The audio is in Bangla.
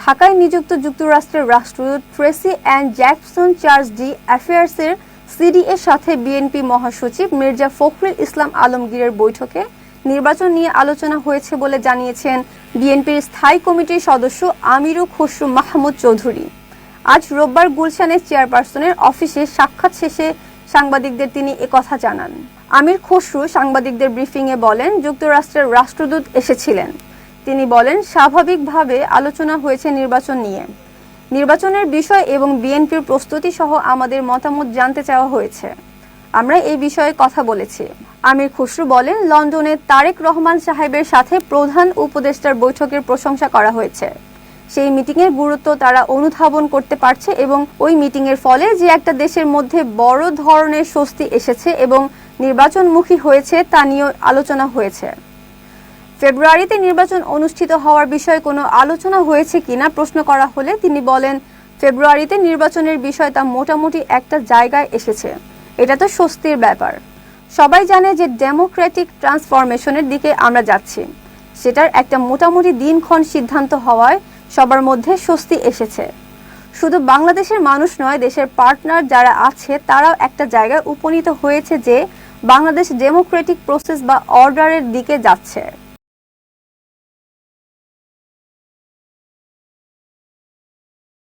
ঢাকায় নিযুক্ত যুক্তরাষ্ট্রের রাষ্ট্রদূত ট্রেসি অ্যান জ্যাকসন চার্জ ডি অ্যাফেয়ার্সের সিডিএর সাথে বিএনপি মহাসচিব মির্জা ফখরুল ইসলাম আলমগীরের বৈঠকে নির্বাচন নিয়ে আলোচনা হয়েছে বলে জানিয়েছেন বিএনপির স্থায়ী কমিটির সদস্য আমিরু খসরু মাহমুদ চৌধুরী। আজ রোববার গুলশানের চেয়ারপারসনের অফিসে সাক্ষাৎ শেষে সাংবাদিকদের তিনি একথা জানান। আমির খসরু সাংবাদিকদের ব্রিফিংয়ে বলেন, যুক্তরাষ্ট্রের রাষ্ট্রদূত এসেছিলেন। তিনি বলেন, স্বাভাবিকভাবে আলোচনা হয়েছে নির্বাচন নিয়ে। নির্বাচনের বিষয় এবং বিএনপির প্রস্তুতি সহ আমাদের মতামত জানতে চাওয়া হয়েছে। আমরা এই বিষয়ে কথা বলেছি। আমির খসরু বলেন, লন্ডনে তারেক রহমান সাহেবের সাথে প্রধান উপদেষ্টার বৈঠকের প্রশংসা করা হয়েছে। সেই মিটিংয়ের গুরুত্ব তারা অনুধাবন করতে পারছে এবং ওই মিটিংয়ের ফলে যে একটা দেশের মধ্যে বড় ধরনের স্বস্তি এসেছে এবং নির্বাচনমুখী হয়েছে তা নিয়ে আলোচনা হয়েছে। ফেব্রুয়ারিতে নির্বাচন অনুষ্ঠিত হওয়ার বিষয়ে কোনো আলোচনা হয়েছে কিনা প্রশ্ন করা হলে তিনি বলেন, ফেব্রুয়ারিতে নির্বাচনের বিষয় তা মোটামুটি একটা জায়গায় এসেছে। এটা তো স্বস্তির ব্যাপার। সবাই জানে যে ডেমোক্রেটিক ট্রান্সফরমেশনের দিকে আমরা যাচ্ছি। সেটার একটা মোটামুটি দিনক্ষণ সিদ্ধান্ত হওয়ায় সবার মধ্যে স্বস্তি এসেছে। শুধু বাংলাদেশের মানুষ নয়, দেশের পার্টনার যারা আছে তারাও একটা জায়গায় উপনীত হয়েছে যে বাংলাদেশ ডেমোক্রেটিক প্রসেস বা অর্ডারের দিকে যাচ্ছে।